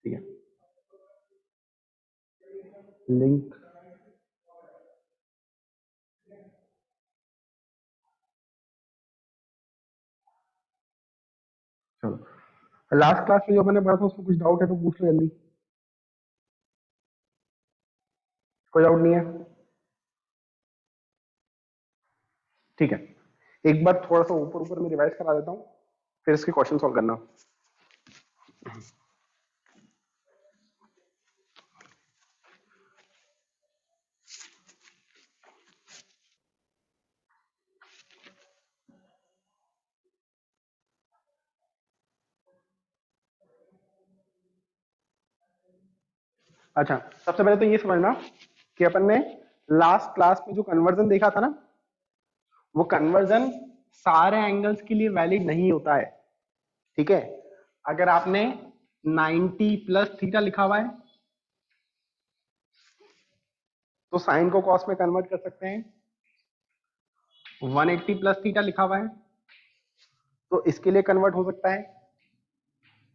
ठीक है, लिंक चलो लास्ट क्लास में जो मैंने पढ़ा था उसमें कुछ डाउट है तो पूछ लो जल्दी। कोई डाउट नहीं है? ठीक है, एक बार थोड़ा सा ऊपर ऊपर में रिवाइज करा देता हूँ, फिर इसके क्वेश्चन सॉल्व करना। अच्छा, सबसे पहले तो ये समझना कि अपन ने लास्ट क्लास में जो कन्वर्जन देखा था ना, वो कन्वर्जन सारे एंगल्स के लिए वैलिड नहीं होता है। ठीक है, अगर आपने 90 प्लस थीटा लिखा हुआ है तो साइन को कॉस में कन्वर्ट कर सकते हैं। 180 प्लस थीटा लिखा हुआ है तो इसके लिए कन्वर्ट हो सकता है।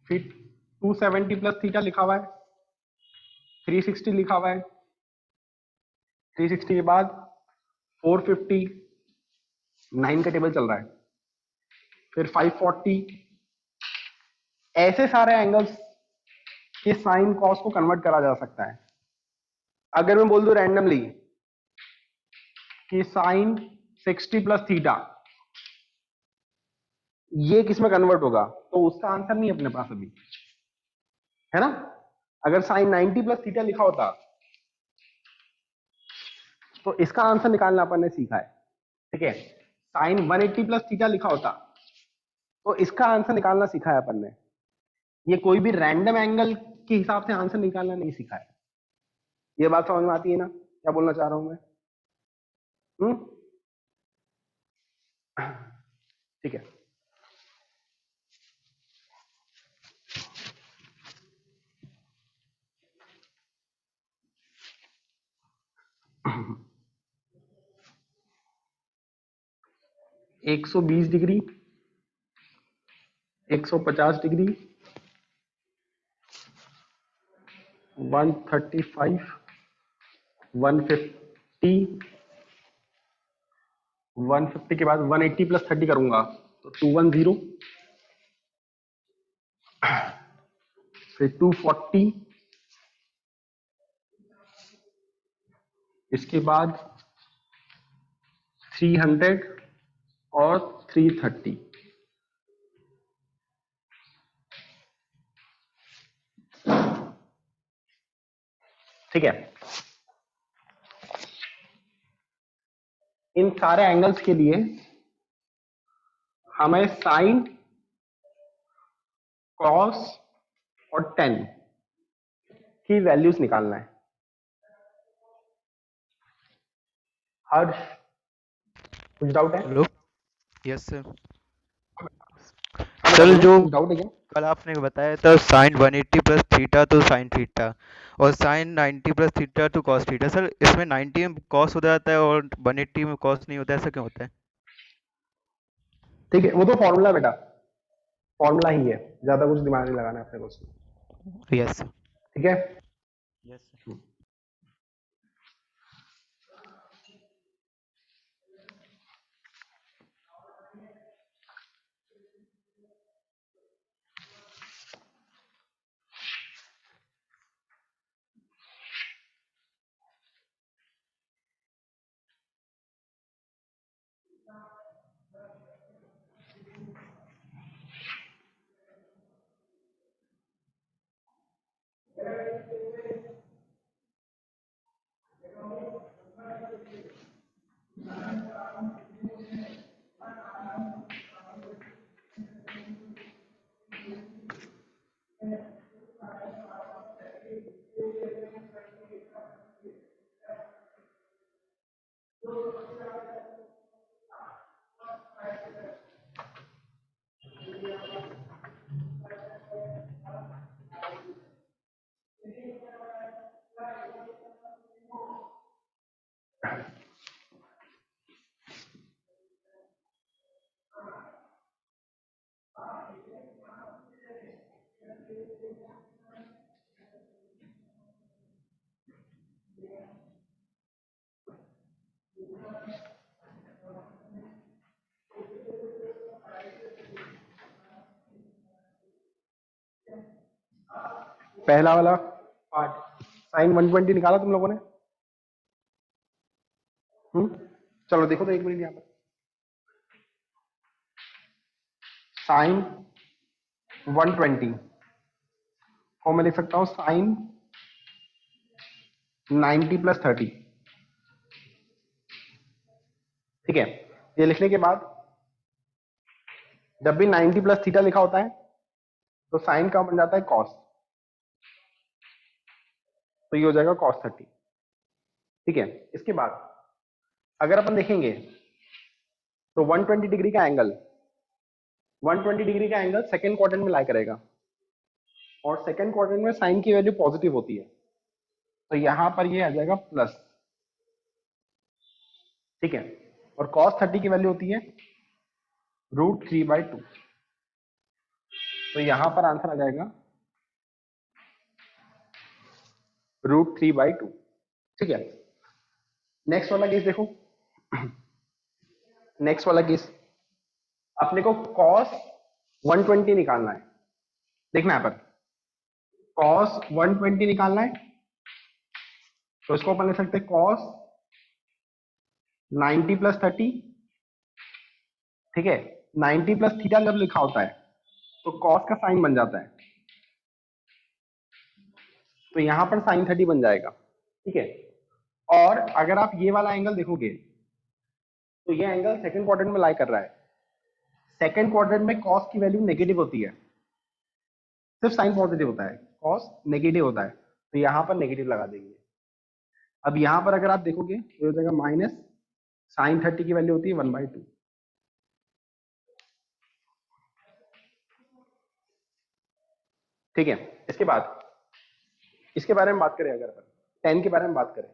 फिर 270 प्लस थीटा लिखा हुआ है, 360 लिखा हुआ है, 360 के बाद 450, 9 का टेबल चल रहा है, फिर 540, ऐसे सारे एंगल्स के साइन कॉस को कन्वर्ट करा जा सकता है। अगर मैं बोल दूं रैंडमली कि साइन 60 प्लस थीटा ये किस में कन्वर्ट होगा, तो उसका आंसर नहीं अपने पास अभी, है ना। अगर साइन 90 प्लस थीटा लिखा होता तो इसका आंसर निकालना अपन ने सीखा है। ठीक है, साइन 180 प्लस थीटा लिखा होता तो इसका आंसर निकालना सीखा है अपन ने। ये कोई भी रैंडम एंगल के हिसाब से आंसर निकालना नहीं सीखा है। ये बात समझ में आती है ना, क्या बोलना चाह रहा हूं मैं? ठीक है, एक 120 डिग्री, 150 डिग्री, 135, 150, 150 के बाद 180 प्लस 30 करूंगा तो 210, फिर 240, इसके बाद 300 और 330। ठीक है, इन सारे एंगल्स के लिए हमें साइन, कॉस और टेन की वैल्यूज निकालना है। हर्ष, कुछ डाउट है? Hello, yes sir. हाँ, सर बोलो जो कुछ डाउट है क्या? कल आपने बताया था साइन 180 प्लस थीटा तो साइन थीटा और साइन 90 प्लस थीटा तो कॉस थीटा, सर इसमें 90 में कॉस हो जाता है और 180 में कॉस नहीं होता, ऐसा क्यों होता है? ठीक है, वो तो फॉर्मूला बेटा, फॉर्मूला ही है, ज्यादा कुछ दिमाग नहीं लगाना है अपने को उसमें। Yes sir. ठीक है, यस सर। पहला वाला पार्ट साइन 120 निकाला तुम लोगों ने? चलो देखो तो एक मिनट यहाँ पर, साइन 120 को मैं लिख सकता हूं साइन 90 प्लस 30। ठीक है, ये लिखने के बाद जब भी 90 प्लस थीटा लिखा होता है तो साइन का बन जाता है कॉस, तो ये हो जाएगा कॉस 30। ठीक है, इसके बाद अगर अपन देखेंगे तो 120 डिग्री का एंगल, 120 डिग्री का एंगल सेकंड क्वाड्रेंट में लाई करेगा, और सेकंड क्वाड्रेंट में साइन की वैल्यू पॉजिटिव होती है, तो यहां पर ये आ जाएगा प्लस। ठीक है, और कॉस 30 की वैल्यू होती है √3/2, तो यहां पर आंसर आ जाएगा √3/2। ठीक है, नेक्स्ट वाला केस देखो। नेक्स्ट वाला केस अपने को कॉस 120 निकालना है। देखना है पर कॉस 120 निकालना है, तो इसको अपन लिख सकते हैं कॉस 90 प्लस 30। ठीक है, 90 प्लस थीटा जब लिखा होता है तो कॉस का साइन बन जाता है, तो यहां पर साइन 30 बन जाएगा। ठीक है, और अगर आप ये वाला एंगल देखोगे तो ये एंगल सेकंड क्वाड्रेंट में लाई कर रहा है। सेकंड क्वाड्रेंट में कॉस की वैल्यू नेगेटिव होती है, सिर्फ साइन पॉजिटिव होता है, कॉस नेगेटिव होता है, तो यहां पर नेगेटिव लगा देंगे। अब यहां पर अगर आप देखोगे तो हो जाएगा माइनस साइन 30 की वैल्यू होती है 1/2। ठीक है, इसके बारे में बात करें, अगर अपन टेन के बारे में बात करें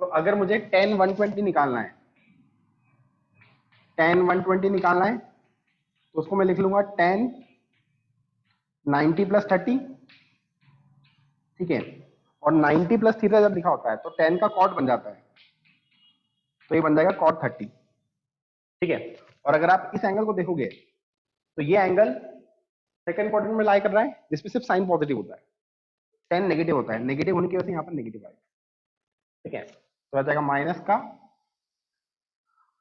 तो अगर मुझे टेन 120 निकालना है, टेन 120 निकालना है, तो उसको मैं लिख लूंगा टेन 90 प्लस 30। ठीक है, और 90 प्लस थीटा जब लिखा होता है तो टेन का कॉट बन जाता है, तो ये बन जाएगा कॉट 30। ठीक है, और अगर आप इस एंगल को देखोगे तो ये एंगल सेकंड क्वाड्रेंट में लाई कर रहा है, जिसमें सिर्फ साइन पॉजिटिव होता है, टेन नेगेटिव होता है, नेगेटिव होने की वजह से यहाँ पर नेगेटिव आएगा। ठीक है, तो आ जाएगा माइनस का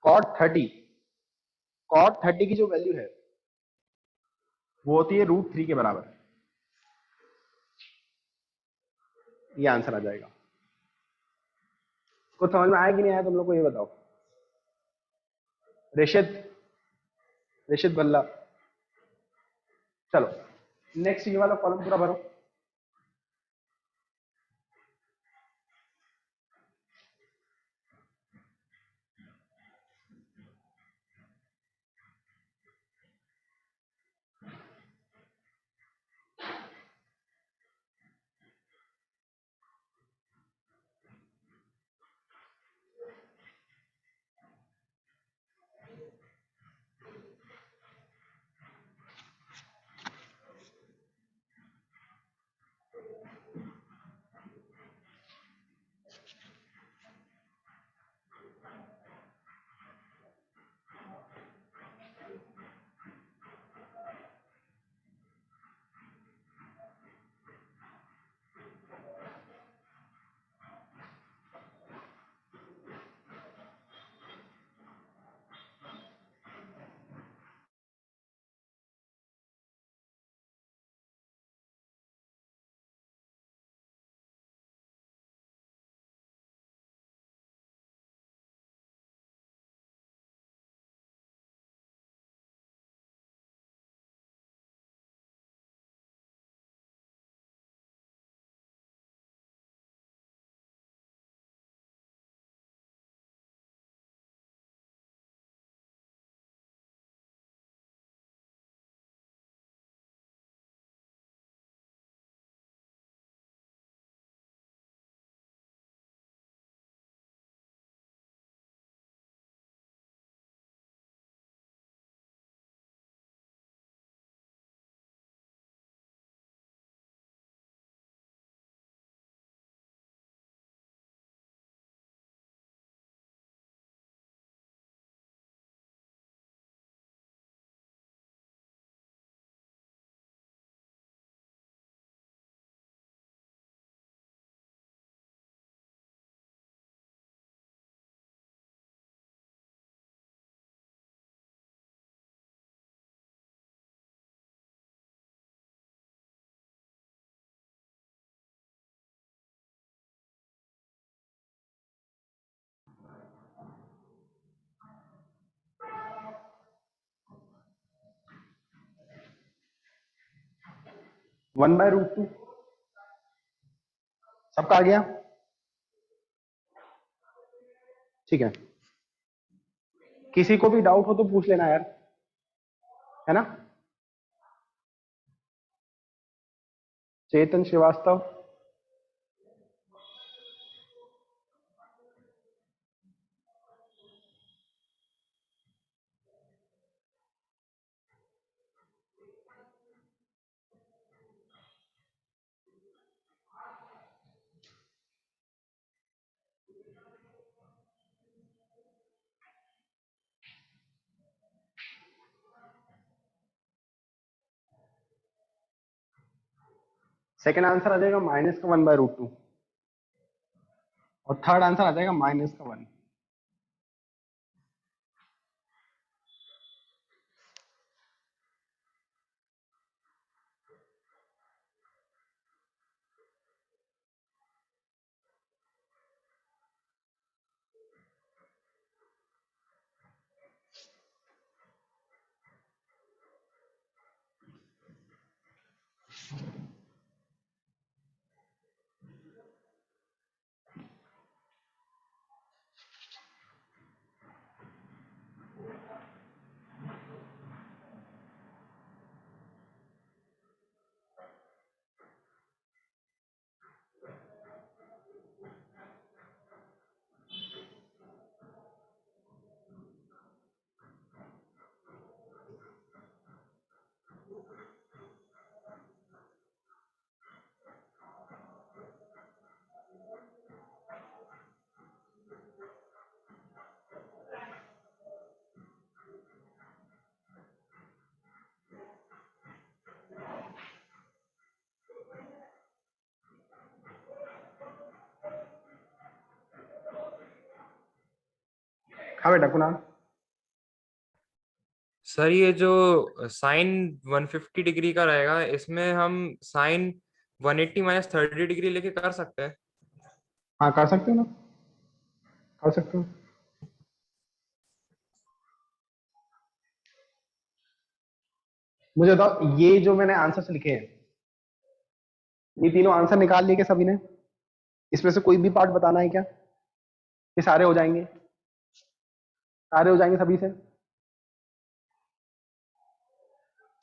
कॉट 30। कॉट 30 की जो वैल्यू है वो होती है √3 के बराबर। ये आंसर आ जाएगा। कुछ समझ में आया कि नहीं आया तुम लोग को, ये बताओ। ऋषित ऋषित बल्ला, चलो नेक्स्ट ये वाला कॉलम पूरा भरो। 1/√2। सबका आ गया? ठीक है, किसी को भी डाउट हो तो पूछ लेना यार, है ना? चेतन श्रीवास्तव, सेकेंड आंसर आ जाएगा -1/√2 और थर्ड आंसर आ जाएगा -1। हाँ बेटा कुणाल। सर ये जो साइन 150 डिग्री का रहेगा, इसमें हम साइन 180 -30 डिग्री लेके कर सकते हैं। हाँ कर सकते हो ना, कर सकते हो। मुझे बताओ, ये जो मैंने आंसर लिखे हैं, ये तीनों आंसर निकाल लिए क्या सभी ने? इसमें से कोई भी पार्ट बताना है क्या? ये सारे हो जाएंगे? सारे हो जाएंगे सभी से?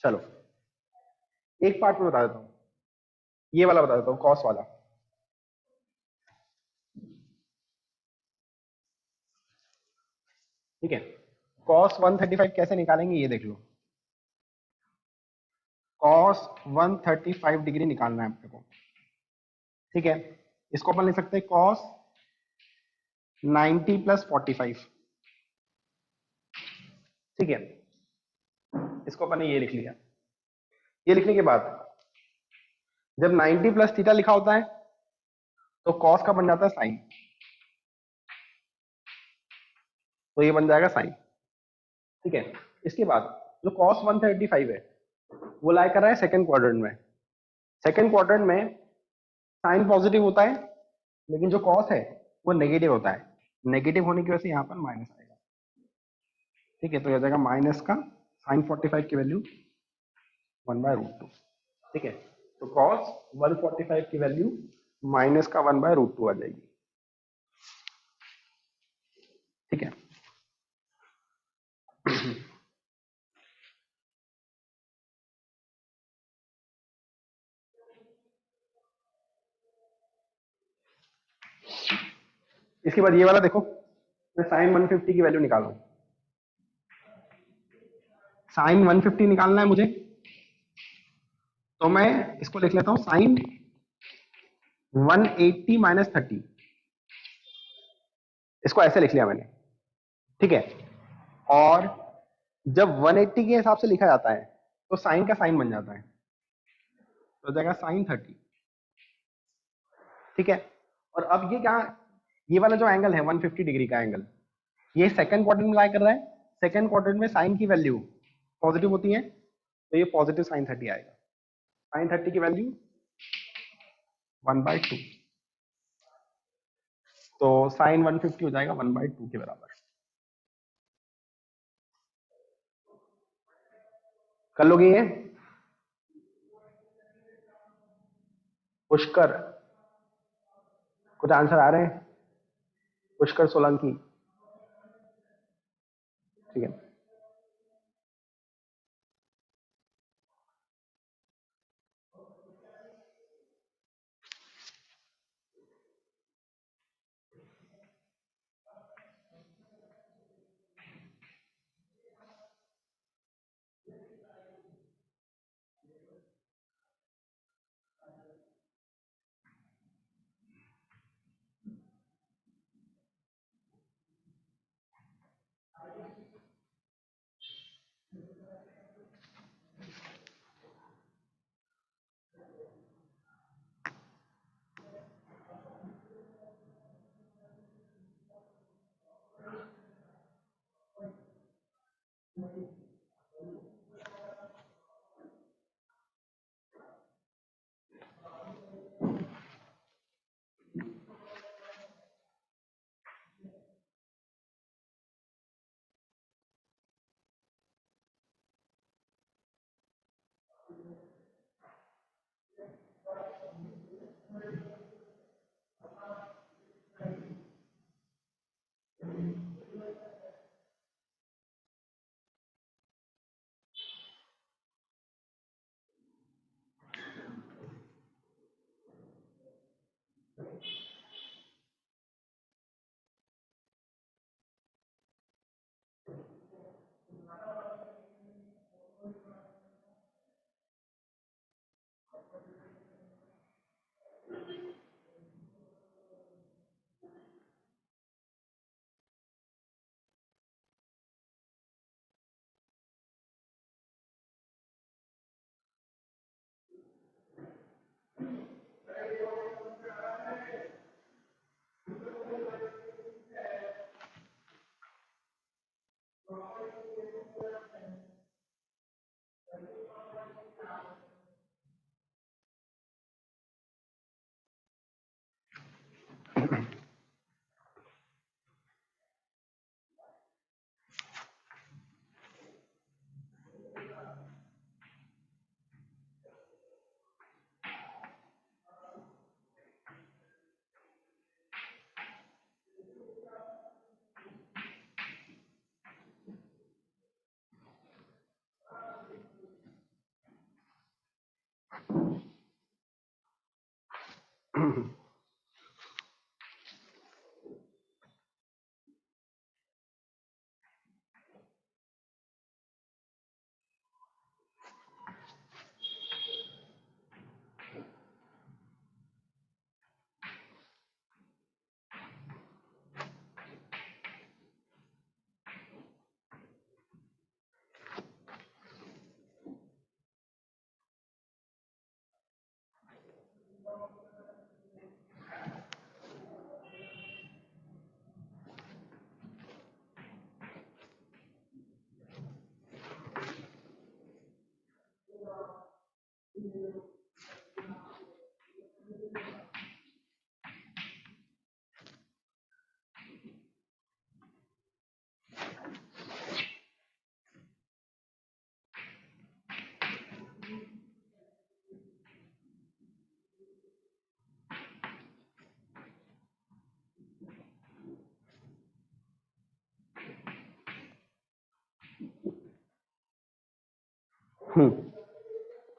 चलो एक पार्ट में बता देता हूँ, ये वाला बता देता हूँ, कॉस वाला। ठीक है, कॉस 135 कैसे निकालेंगे ये देख लो। कॉस 135 डिग्री निकालना है अपने को। ठीक है, इसको अपन लिख सकते हैं कॉस 90 + 45। ठीक है, इसको अपन ने ये लिख लिया। ये लिखने के बाद जब 90 + थीटा लिखा होता है तो कॉस का बन जाता है साइन, तो ये बन जाएगा साइन। ठीक है, इसके बाद जो कॉस 135 है वो लाई कर रहा है सेकंड क्वाड्रेंट में। सेकंड क्वाड्रेंट में साइन पॉजिटिव होता है, लेकिन जो कॉस है वो नेगेटिव होता है। नेगेटिव होने की वजह से यहाँ पर माइनस आएगा। ठीक है, तो यह जाएगा माइनस का साइन 45 की वैल्यू 1/√2। ठीक है, तो कॉस 145 की वैल्यू माइनस का 1/√2 आ जाएगी। ठीक है, इसके बाद ये वाला देखो, मैं साइन 150 की वैल्यू निकालू। साइन 150 निकालना है मुझे, तो मैं इसको लिख लेता हूं साइन 180 - 30। इसको ऐसे लिख लिया मैंने। ठीक है, और जब 180 के हिसाब से लिखा जाता है तो साइन का साइन बन जाता है, तो हो जाएगा साइन 30। ठीक है, और अब ये क्या, ये वाला जो एंगल है 150 डिग्री का एंगल, ये सेकंड क्वाड्रेंट में लाई कर रहा है। सेकंड क्वाड्रेंट में साइन की वैल्यू पॉजिटिव होती है, तो ये पॉजिटिव साइन 30 आएगा। साइन 30 की वैल्यू 1/2, तो साइन 150 हो जाएगा 1/2 के बराबर। कर लोगे ये? पुष्कर, कुछ आंसर आ रहे हैं? पुष्कर सोलंकी, ठीक है।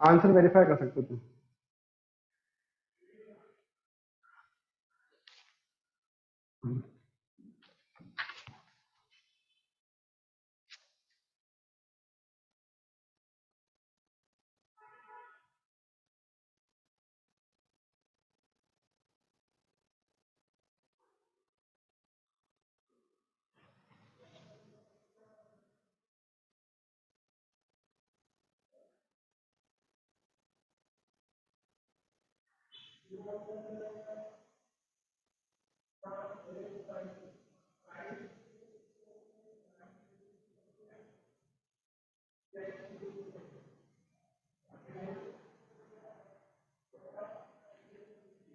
आंसर वेरीफाई कर सकते हो तुम।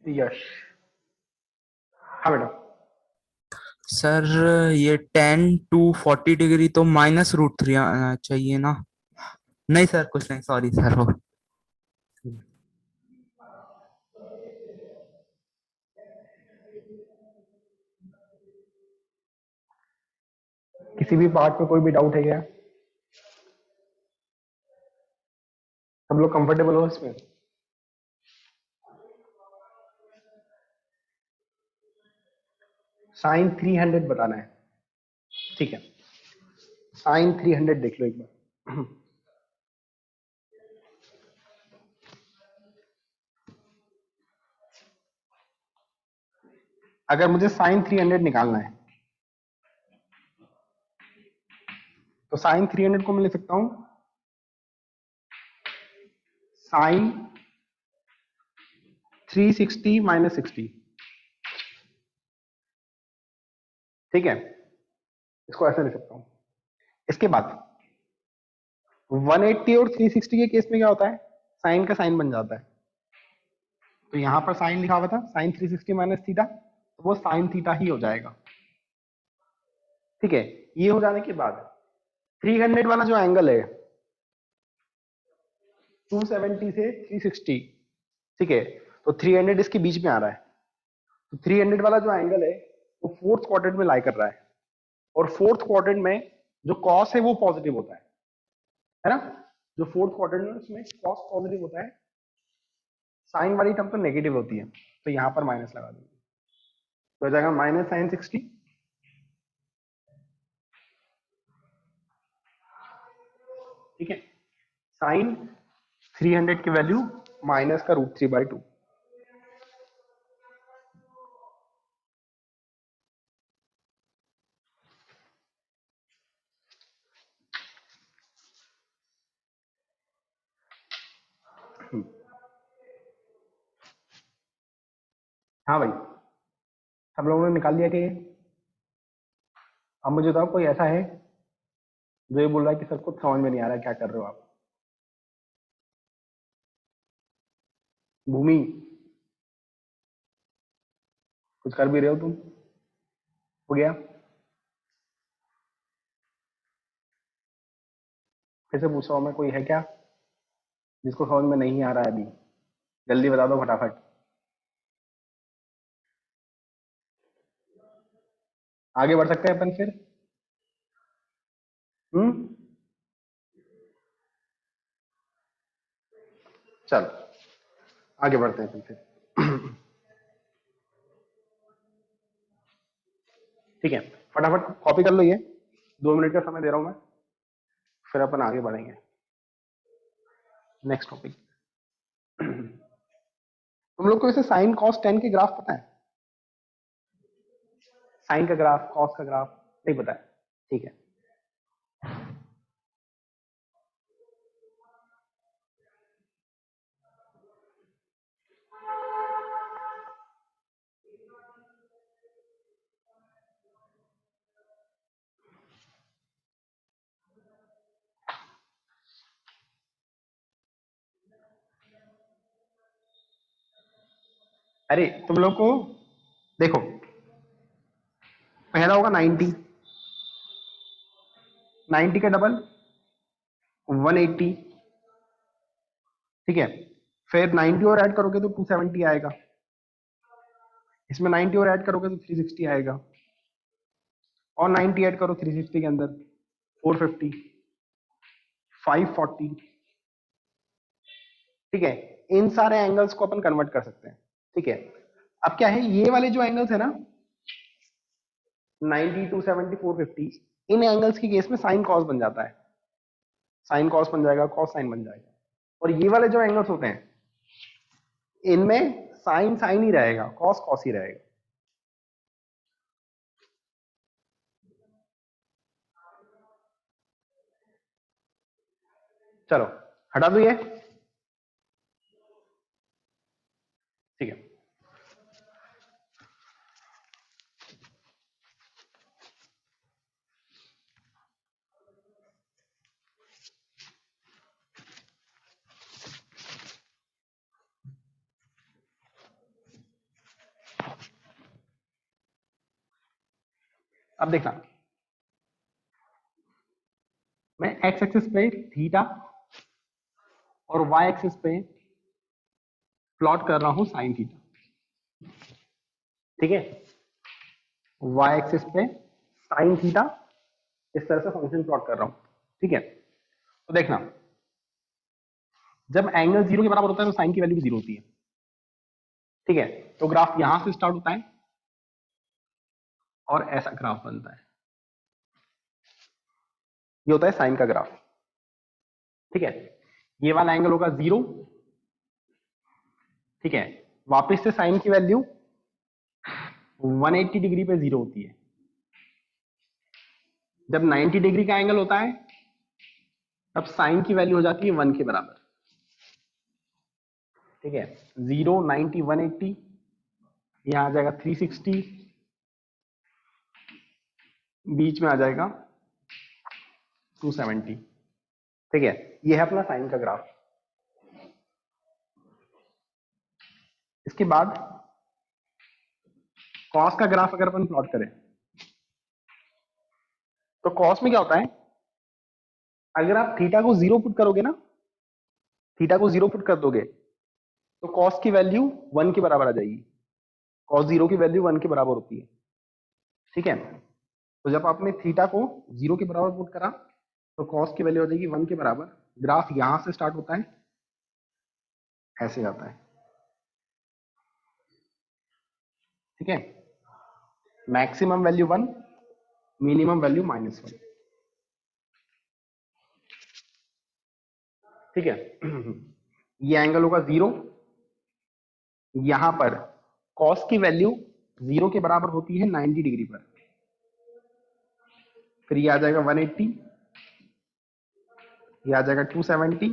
यश, हाँ बेटा। सर ये 10 to 40 डिग्री तो -√3 आना चाहिए ना? नहीं सर, कुछ नहीं, सॉरी सर वो। किसी भी पार्ट में कोई भी डाउट है क्या? सब लोग कंफर्टेबल हो इसमें? साइन 300 बताना है, ठीक है। साइन 300 देख लो एक बार। अगर मुझे साइन 300 निकालना है तो साइन 300 को मैं लिख सकता हूं साइन 360 माइनस 60, ठीक है। इसको ऐसे लिख सकता हूं। इसके बाद 180 और 360 के केस में क्या होता है, साइन का साइन बन जाता है। तो यहां पर साइन लिखा हुआ था साइन 360 माइनस थीटा, तो वो साइन थीटा ही हो जाएगा, ठीक है। ये हो जाने के बाद 300 वाला जो एंगल है 270 से 360, ठीक है, तो 300 इसके बीच में आ रहा है। तो 300 वाला जो एंगल है वो फोर्थ क्वाड्रेंट में लाई कर रहा है, और फोर्थ क्वाड्रेंट में जो कॉस है वो पॉजिटिव होता है ना। जो फोर्थ क्वाड्रेंट में उसमें कॉस पॉजिटिव होता है, साइन वाली टर्म तो नेगेटिव होती है, तो यहां पर माइनस लगा देंगे, तो हो जाएगा माइनस साइन 60, ठीक है। साइन 300 की वैल्यू माइनस का √3/2। हाँ भाई, सब लोगों ने निकाल दिया कि ये? अब मुझे बताओ कोई ऐसा है जो ये बोल रहा है कि सर को समझ में नहीं आ रहा है, क्या कर रहे हो आप? भूमि, कुछ कर भी रहे हो तुम? हो गया? फिर से पूछ रहा हूं मैं, कोई है क्या जिसको समझ में नहीं आ रहा है अभी? जल्दी बता दो फटाफट। आगे बढ़ सकते हैं अपन फिर? चलो आगे बढ़ते हैं अपन फिर। ठीक है, फटाफट कॉपी कर लो ये, 2 मिनट का समय दे रहा हूं मैं, फिर अपन आगे बढ़ेंगे नेक्स्ट टॉपिक। तुम लोग को इसे साइन कॉस टेन के ग्राफ पता है? साइन का ग्राफ, कॉस का ग्राफ नहीं पता है, ठीक है। अरे तुम लोग को देखो, पहला होगा 90, 90 का डबल 180, ठीक है। फिर 90 और ऐड करोगे तो 270 आएगा, इसमें 90 और ऐड करोगे तो 360 आएगा, और 90 ऐड करो 360 के अंदर 450, 540, ठीक है। इन सारे एंगल्स को अपन कन्वर्ट कर सकते हैं, ठीक है। अब क्या है, ये वाले जो एंगल्स है ना 90, 270, 450, इन एंगल्स के केस में साइन कॉस बन जाता है, साइन कॉस बन जाएगा, कॉस साइन बन जाएगा। और ये वाले जो एंगल्स होते हैं इनमें साइन साइन ही रहेगा, कॉस कॉस ही रहेगा। चलो हटा दो ये, ठीक है। अब देखना, मैं एक्स एक्सिस पे थीटा और वाई एक्सिस पे प्लॉट कर रहा हूं साइन थीटा, ठीक है। वाई एक्सिस पे साइन थीटा इस तरह से फंक्शन प्लॉट कर रहा हूं, ठीक है। तो देखना, जब एंगल 0 के बराबर होता है तो साइन की वैल्यू भी 0 होती है, ठीक है। तो ग्राफ यहां से स्टार्ट होता है और ऐसा ग्राफ बनता है, ये होता है साइन का ग्राफ, ठीक है। ये वाला एंगल होगा 0, ठीक है। वापस से साइन की वैल्यू 180 डिग्री पे 0 होती है। जब 90 डिग्री का एंगल होता है तब साइन की वैल्यू हो जाती है 1 के बराबर, ठीक है। 0, 90, 180, यहां आ जाएगा 360, बीच में आ जाएगा 270, ठीक है। ये है अपना साइन का ग्राफ। इसके बाद कॉस का ग्राफ अगर अपन प्लॉट करें तो कॉस में क्या होता है, अगर आप थीटा को 0 पुट करोगे ना, थीटा को 0 पुट कर दोगे तो कॉस की वैल्यू 1 के बराबर आ जाएगी। कॉस 0 की वैल्यू 1 के बराबर होती है, ठीक है। तो जब आपने थीटा को 0 के बराबर पुट करा तो कॉस की वैल्यू हो जाएगी 1 के बराबर। ग्राफ यहां से स्टार्ट होता है, ऐसे जाता है, ठीक है। मैक्सिमम वैल्यू 1, मिनिमम वैल्यू -1, ठीक है। ये एंगल होगा 0, यहां पर कॉस की वैल्यू 0 के बराबर होती है 90 डिग्री पर, फिर ये आ जाएगा 180, ये आ जाएगा 270,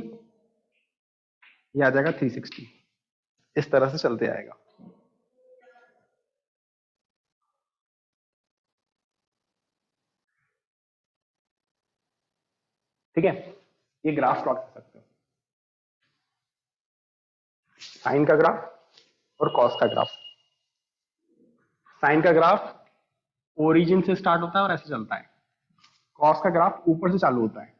ये आ जाएगा 360, इस तरह से चलते आएगा, ठीक है। ये ग्राफ प्लॉट कर सकते हो, साइन का ग्राफ और कॉस का ग्राफ। साइन का ग्राफ ओरिजिन से स्टार्ट होता है और ऐसे चलता है, कॉस का ग्राफ ऊपर से चालू होता है।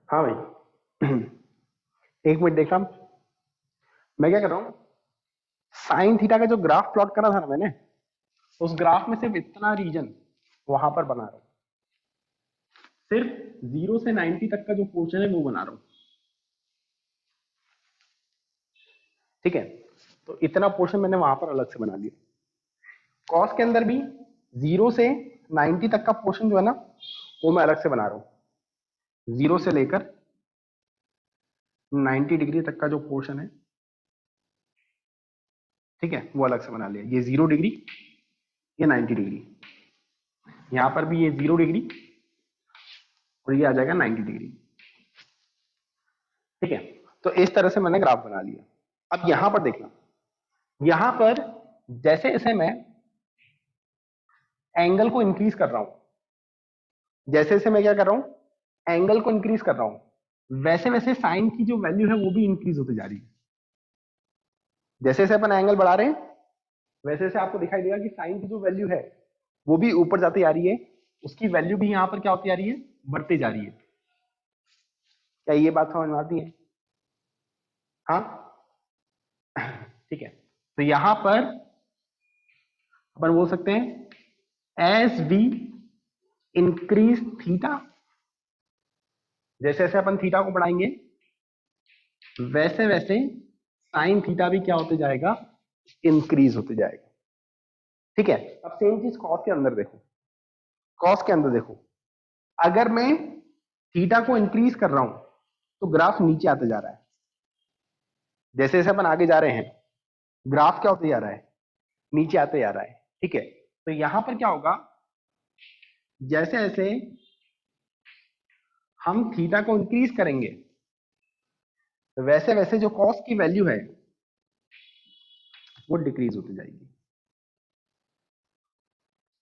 हाँ भाई, एक मिनट देखना, मैं क्या कर रहा हूं, साइन थीटा का जो ग्राफ प्लॉट करा था ना मैंने, उस ग्राफ में सिर्फ इतना रीजन वहां पर बना रहा हूं, सिर्फ 0 से 90 तक का जो पोर्शन है वो बना रहा हूं, ठीक है। तो इतना पोर्शन मैंने वहां पर अलग से बना लिया। कॉस के अंदर भी 0 से 90 तक का पोर्शन जो है ना वो मैं अलग से बना रहा हूं, 0 से लेकर 90 डिग्री तक का जो पोर्शन है, ठीक है, वो अलग से बना लिया। ये 0 डिग्री, ये 90 डिग्री, यहां पर भी ये 0 डिग्री और ये आ जाएगा 90 डिग्री, ठीक है। तो इस तरह से मैंने ग्राफ बना लिया। अब यहां पर देखना, यहां पर जैसे जैसे मैं एंगल को इंक्रीज कर रहा हूं, जैसे जैसे मैं क्या कर रहा हूं, एंगल को इंक्रीज कर रहा हूं, वैसे वैसे साइन की जो वैल्यू है वो भी इंक्रीज होती जा रही है। जैसे जैसे अपन एंगल बढ़ा रहे हैं वैसे वैसे आपको दिखाई देगा कि साइन की जो वैल्यू है वो भी ऊपर जाती आ रही है, उसकी वैल्यू भी यहां पर क्या होती जा रही है, बढ़ती जा रही है। क्या ये बात समझ में आती है? हाँ, ठीक है। तो यहां पर अपन बोल सकते हैं एज वी इंक्रीज थीटा, जैसे जैसे अपन थीटा को बढ़ाएंगे वैसे वैसे साइन थीटा भी क्या होते जाएगा, इंक्रीज होते जाएगा, ठीक है। अब सेम चीज कॉस के अंदर देखो, कॉस के अंदर देखो, अगर मैं थीटा को इंक्रीज कर रहा हूं तो ग्राफ नीचे आते जा रहा है। जैसे जैसे अपन आगे जा रहे हैं ग्राफ क्या होते जा रहा है, नीचे आते जा रहा है। ठीक है, तो यहां पर क्या होगा, जैसे जैसे हम थीटा को इंक्रीज करेंगे वैसे वैसे जो कॉस की वैल्यू है वो डिक्रीज होती जाएगी।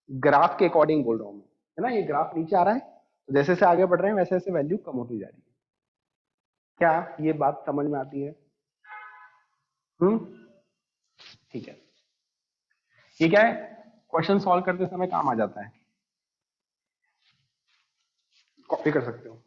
ग्राफ के अकॉर्डिंग बोल रहा हूं मैं, है ना। ये ग्राफ नीचे आ रहा है तो जैसे जैसे आगे बढ़ रहे हैं वैसे वैसे वैल्यू कम होती जा रही है। क्या ये बात समझ में आती है? ठीक है। ये क्या है, क्वेश्चन सॉल्व करते समय काम आ जाता है, कॉपी कर सकते हो।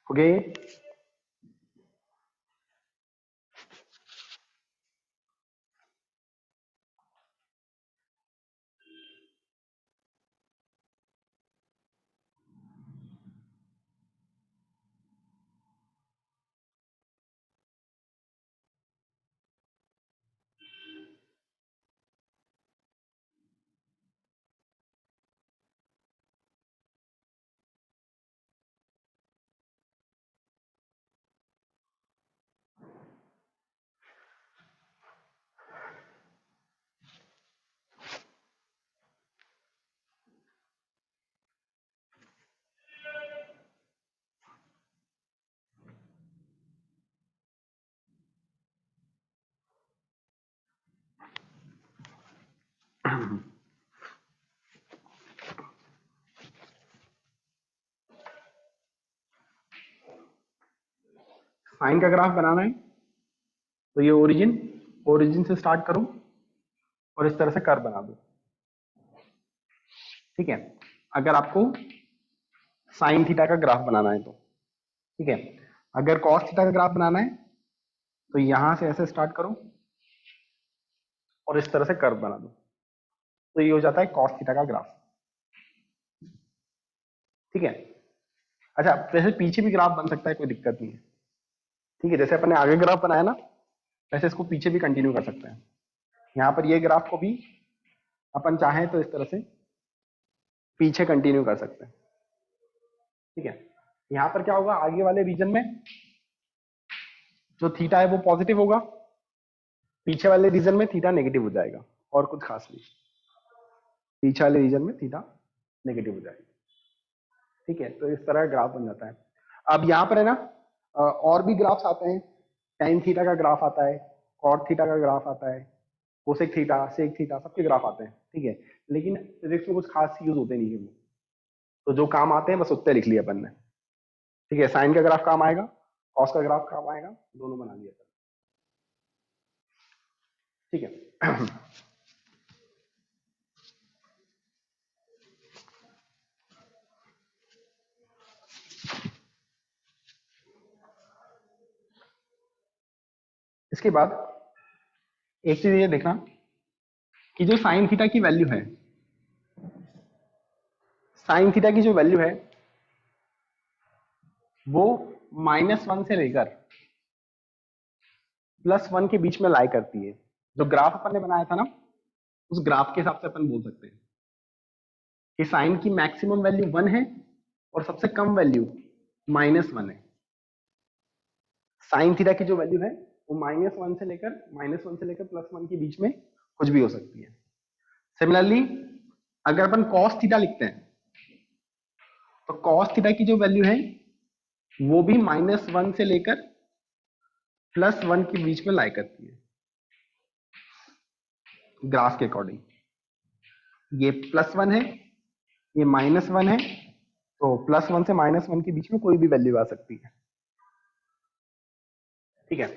ओके, साइन का ग्राफ बनाना है तो ये ओरिजिन से स्टार्ट करो और इस तरह से कर्व बना दो। ठीक है, अगर आपको साइन थीटा का ग्राफ बनाना है तो। ठीक है, अगर कॉस थीटा का ग्राफ बनाना है तो यहां से ऐसे स्टार्ट करो और इस तरह से कर्व बना दो, तो ये हो जाता है कॉस थीटा का ग्राफ। ठीक है, अच्छा वैसे पीछे भी ग्राफ बन सकता है, कोई दिक्कत नहीं है। ठीक है, जैसे अपने आगे ग्राफ बनाया ना वैसे इसको पीछे भी कंटिन्यू कर सकते हैं। यहाँ पर ये ग्राफ को भी अपन चाहें तो इस तरह से पीछे कंटिन्यू कर सकते हैं। ठीक है, यहाँ पर क्या होगा, आगे वाले रीजन में जो थीटा है वो पॉजिटिव होगा, पीछे वाले रीजन में थीटा नेगेटिव हो जाएगा, और कुछ खास नहीं, पीछे वाले रीजन में थीटा नेगेटिव हो जाएगा। ठीक है, तो इस तरह का ग्राफ बन जाता है। अब यहाँ पर है ना और भी ग्राफ्स आते हैं, टेन थीटा का ग्राफ आता है, कॉट थीटा का ग्राफ आता है, कोसेक थीटा, सेक थीटा, सबके ग्राफ आते हैं। ठीक है, लेकिन फिजिक्स में कुछ खास यूज होते नहीं है वो, तो जो काम आते हैं बस उतने लिख लिया अपन ने। ठीक है, साइन का ग्राफ काम आएगा, कॉस का ग्राफ काम आएगा, दोनों बना दिया। ठीक है, इसके बाद एक चीज ये देखना कि जो साइन थीटा की वैल्यू है, साइन थीटा की जो वैल्यू है वो -1 से लेकर +1 के बीच में लाई करती है। जो ग्राफ अपन ने बनाया था ना, उस ग्राफ के हिसाब से अपन बोल सकते हैं कि साइन की मैक्सिमम वैल्यू 1 है और सबसे कम वैल्यू -1 है। साइन थीटा की जो वैल्यू है वो -1 से लेकर +1 के बीच में कुछ भी हो सकती है। सिमिलरली अगर अपन cos थीटा लिखते हैं तो cos थीटा की जो वैल्यू है वो भी -1 से लेकर +1 के बीच में लाई करती है ग्राफ के अकॉर्डिंग। ये +1 है, ये -1 है, तो +1 से -1 के बीच में कोई भी वैल्यू आ सकती है। ठीक है,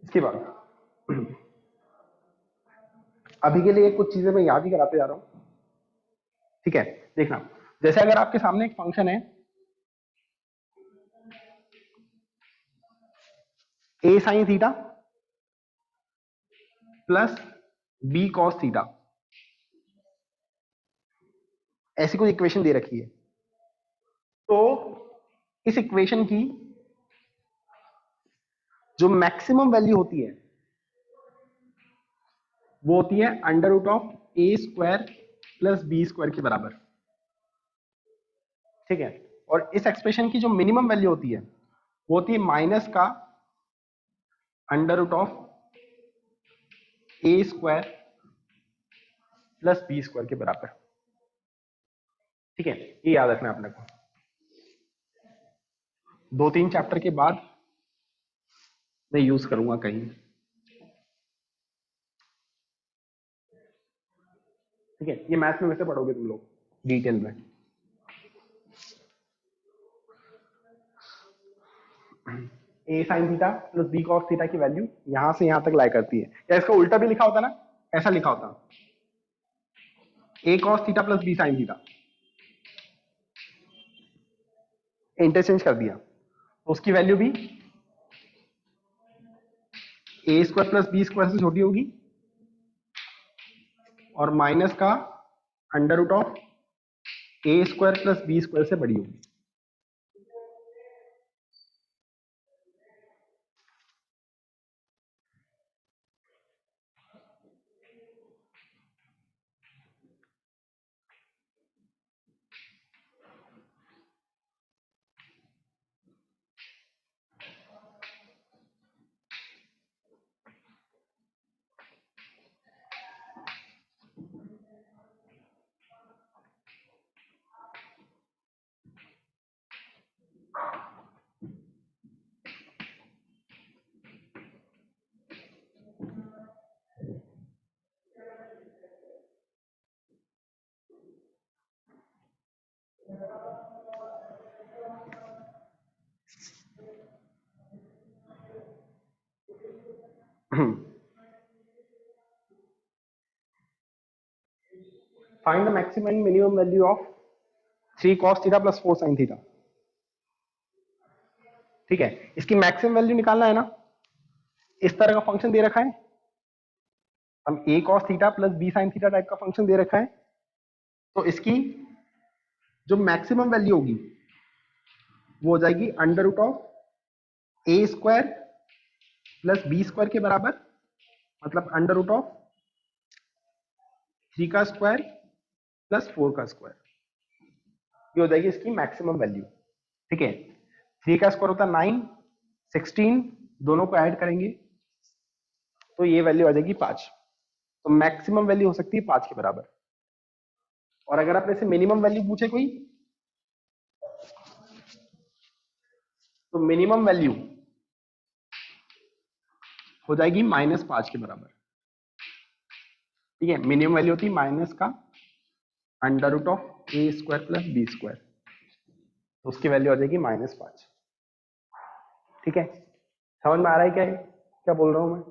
इसके बाद अभी के लिए कुछ चीजें मैं याद ही कराते जा रहा हूं। ठीक है, देखना, जैसे अगर आपके सामने एक फंक्शन है a sin theta plus b cos theta, ऐसी कोई इक्वेशन दे रखी है, तो इस इक्वेशन की जो मैक्सिमम वैल्यू होती है वो होती है √a² प्लस b² के बराबर। ठीक है, और इस एक्सप्रेशन की जो मिनिमम वैल्यू होती है वो होती है माइनस का √a² प्लस b² के बराबर। ठीक है, ये याद रखना अपने को। 2-3 चैप्टर के बाद मैं यूज करूंगा कहीं। ठीक है, ये मैथ्स में वैसे पढ़ोगे तुम लोग डिटेल में। a sin theta plus b cos theta की वैल्यू यहां से यहां तक लाई करती है, या इसका उल्टा भी लिखा होता ना, ऐसा लिखा होता a cos theta plus b sin theta, interchange कर दिया तो उसकी वैल्यू भी a² प्लस b² से छोटी होगी और माइनस का √a² प्लस b² से बड़ी होगी। Find the maximum and minimum value of 3 cos theta plus 4 sin theta. ठीक है, इसकी मैक्सिमम वैल्यू निकालना है ना। इस तरह का फंक्शन दे रखा है, हम a cos theta plus b sin theta type का फंक्शन दे रखा है, तो इसकी जो मैक्सिमम वैल्यू होगी वो हो जाएगी √a² प्लस b² के बराबर, मतलब √3² प्लस 4²। ये हो जाएगी इसकी मैक्सिमम वैल्यू। ठीक है, 3² होता है 9, 16, दोनों को ऐड करेंगे तो ये वैल्यू आ जाएगी 5। तो मैक्सिमम वैल्यू हो सकती है 5 के बराबर। और अगर आपने से मिनिमम वैल्यू पूछे कोई, तो मिनिमम वैल्यू हो जाएगी -5 के बराबर। ठीक है, मिनिमम वैल्यू होती है माइनस का under root of a square plus b square, तो उसकी वैल्यू आ जाएगी -5। ठीक है, समझ में आ रहा है क्या है, क्या बोल रहा हूं मैं?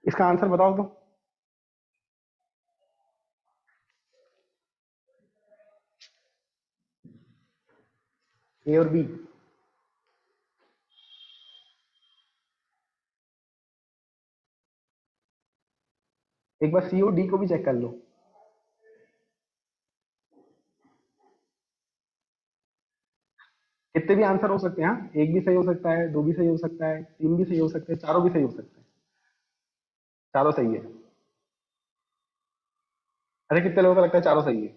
इसका आंसर बताओ तो। ए और बी, एक बार सी और डी को भी चेक कर लो। कितने भी आंसर हो सकते हैं, हाँ? एक भी सही हो सकता है, दो भी सही हो सकता है, तीन भी सही हो सकते हैं, चारों भी सही हो सकते हैं। चारों सही है। अरे कितने लोगों को लगता है चारों सही है?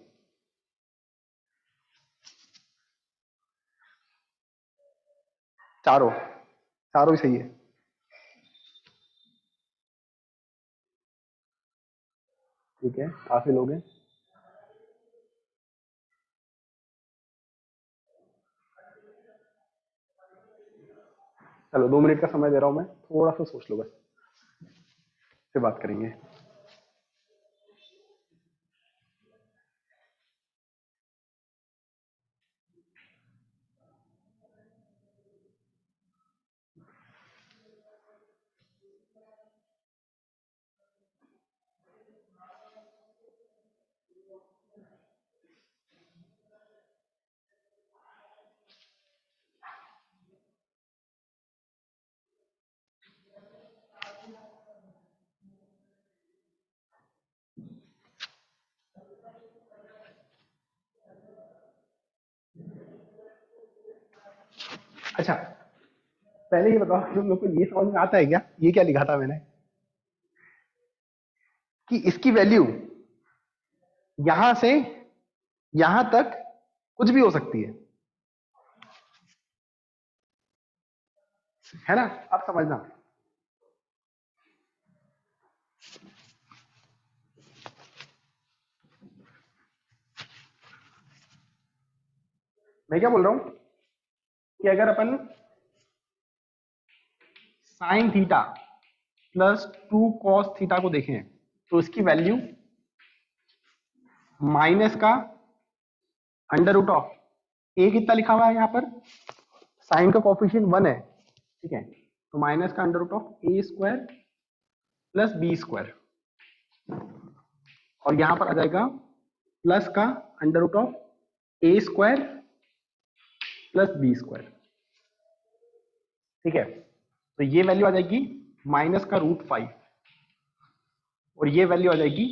चारों, चारों ही सही है। ठीक है, काफी लोग हैं। चलो 2 मिनट का समय दे रहा हूं मैं, थोड़ा सा सोच लो बस, फिर बात करेंगे। अच्छा, पहले ये बताओ तुम लोग को ये समझ में आता है क्या, ये क्या लिखा था मैंने, कि इसकी वैल्यू यहां से यहां तक कुछ भी हो सकती है ना? अब समझना, मैं क्या बोल रहा हूं कि अगर अपन sine theta plus 2 cos theta को देखें, तो इसकी वैल्यू माइनस का अंडर रूट ऑफ ए, कितना लिखा हुआ है यहाँ पर, साइन का कोफिशिएंट 1 है, ठीक है, तो माइनस का under root of a square plus b square, और यहां पर आ जाएगा प्लस का under root of a square plus b square. ठीक है, तो ये वैल्यू आ जाएगी माइनस का √5, और ये वैल्यू आ जाएगी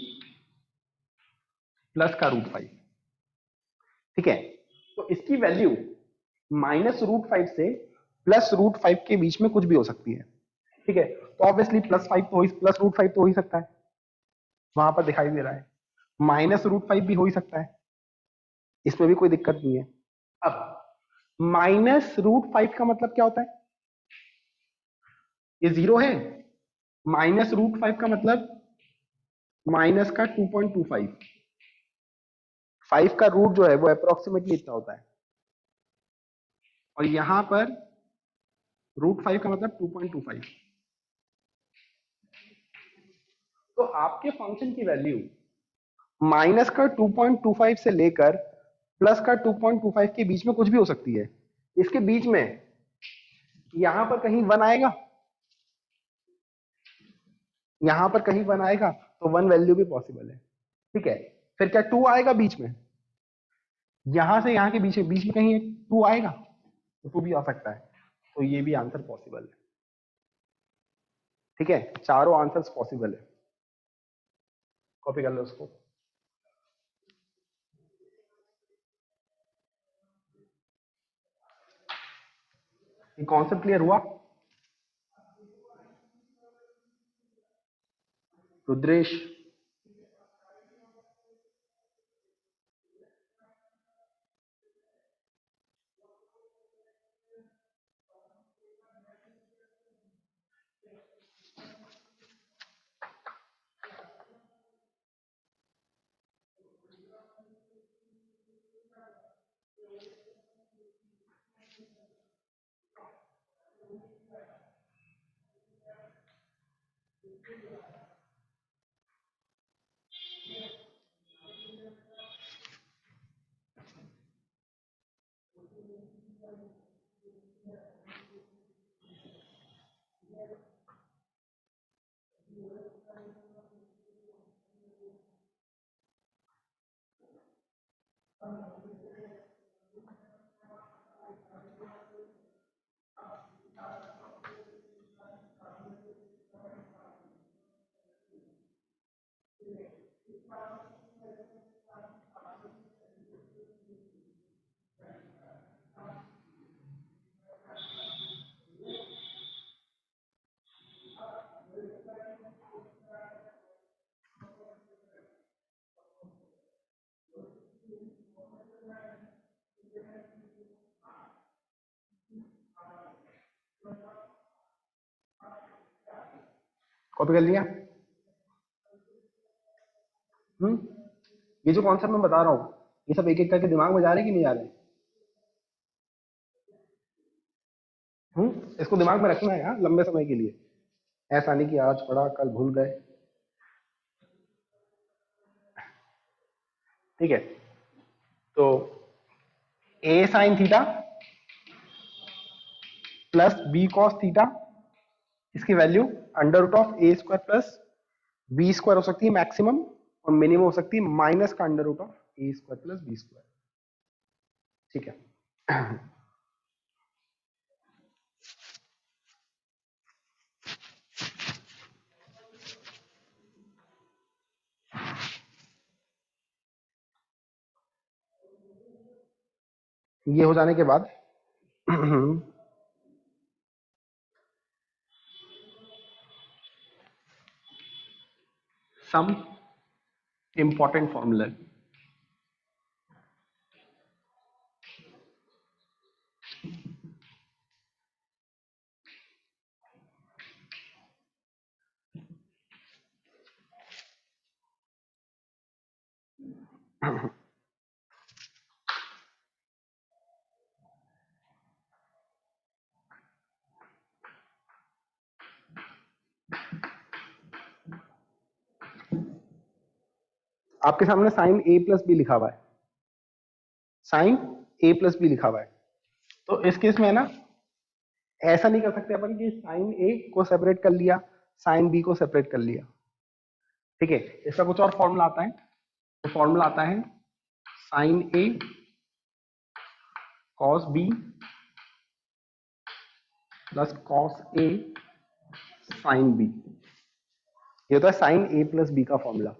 प्लस का √5। ठीक है, तो इसकी वैल्यू -√5 से +√5 के बीच में कुछ भी हो सकती है। ठीक है, तो ऑब्वियसली +√5 तो हो ही सकता है, वहां पर दिखाई दे रहा है, -√5 भी हो ही सकता है, इसमें भी कोई दिक्कत नहीं है। अब -√5 का मतलब क्या होता है, ये 0 है, -√5 का मतलब माइनस का 2.25, 5 का रूट जो है वो अप्रोक्सीमेटली इतना होता है, और यहां पर √5 का मतलब 2.25। तो आपके फंक्शन की वैल्यू माइनस का 2.25 से लेकर प्लस का 2.25 के बीच में कुछ भी हो सकती है। इसके बीच में यहां पर कहीं 1 आएगा, यहां पर कहीं 1 आएगा, तो 1 वैल्यू भी पॉसिबल है। ठीक है, फिर क्या 2 आएगा बीच में, यहां से यहां के बीच में कहीं 2 आएगा, तो 2 भी आ सकता है। तो ये भी आंसर पॉसिबल है। ठीक है, चारों आंसर्स पॉसिबल है। कॉपी कर लो उसको। ये कॉन्सेप्ट क्लियर हुआ? रुद्रेश, कॉपी कर लिया? ये जो कॉन्सेप्ट मैं बता रहा हूं, ये सब एक एक करके दिमाग में जा रहे कि नहीं जा रहे? इसको दिमाग में रखना है यार, लंबे समय के लिए। ऐसा नहीं कि आज पढ़ा कल भूल गए। ठीक है, तो a sign theta plus b cos theta, इसकी वैल्यू √a² प्लस b² हो सकती है मैक्सिमम, और मिनिमम हो सकती है माइनस का √a² प्लस b²। ठीक है, ये हो जाने के बाद सम इंपॉर्टेंट फॉर्मूला। आपके सामने साइन a प्लस बी लिखा हुआ है, साइन a प्लस बी लिखा हुआ है। तो इस केस में है ना, ऐसा नहीं कर सकते अपन कि साइन a को सेपरेट कर लिया, साइन b को सेपरेट कर लिया। ठीक है, इसका कुछ और फॉर्मूला आता है। तो फॉर्मूला आता है sine a cos b plus cos a sine b। ये होता है साइन a प्लस b का फॉर्मूला।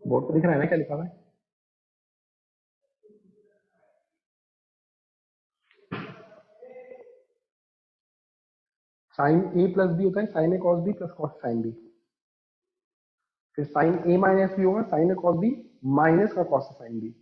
बोर्ड पे दिख रहा है ना क्या लिखा हुआ है? साइन ए प्लस बी होता है sine A cos B plus cos sine B, फिर साइन ए माइनस बी होगा sine A cos B minus का कॉस साइन बी।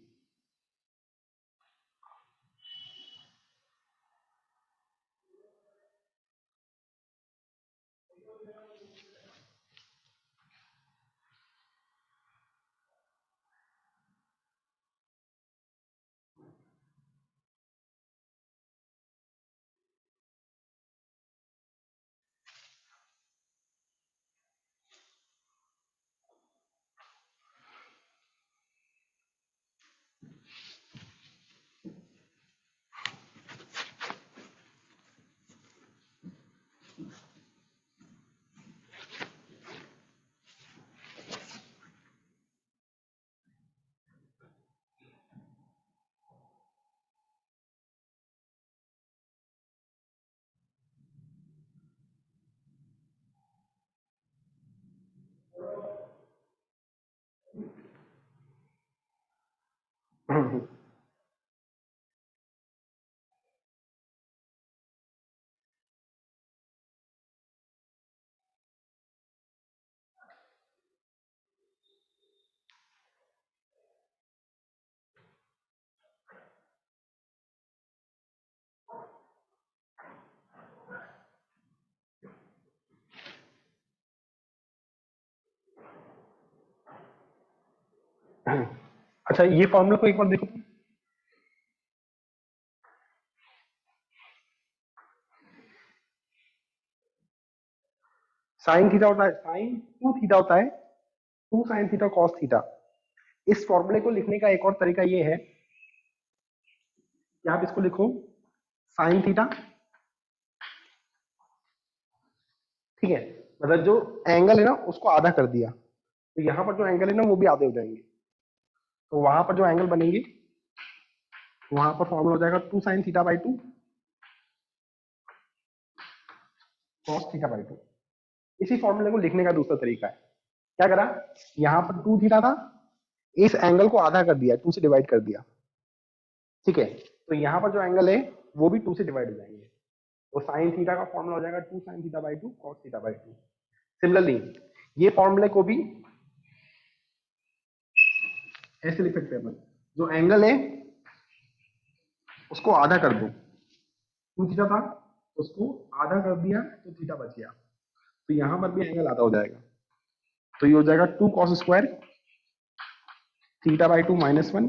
अच्छा ये फॉर्मूला को एक बार देखो, साइन थीटा होता है साइन 2 थीटा होता है 2 साइन थीटा कॉस थीटा। इस फॉर्मूले को लिखने का एक और तरीका ये है कि आप इसको लिखो साइन थीटा, ठीक है, मतलब जो एंगल है ना उसको आधा कर दिया, तो यहां पर जो एंगल है ना वो भी आधे हो जाएंगे, तो वहां पर जो एंगल बनेंगे वहां पर फॉर्मूला हो जाएगा 2 sine theta by 2 cos theta by 2। इसी फॉर्मूले को लिखने का दूसरा तरीका है, क्या करा, यहां पर 2 थीटा था, इस एंगल को आधा कर दिया 2 से डिवाइड कर दिया, ठीक है, तो यहां पर जो एंगल है वो भी 2 से डिवाइड हो जाएंगे, तो साइन थीटा का फॉर्मूला हो जाएगा 2 sine theta by 2 cos theta by 2। Similarly ये फॉर्मूले को भी ऐसे लिख सकते हैं अपन, जो एंगल है उसको आधा कर दो, 2 थीटा था उसको आधा कर दिया तो थीटा बच गया, तो यहां पर भी एंगल आधा हो जाएगा, तो ये हो जाएगा 2 कॉस स्क्वायर थीटा बाई 2 -1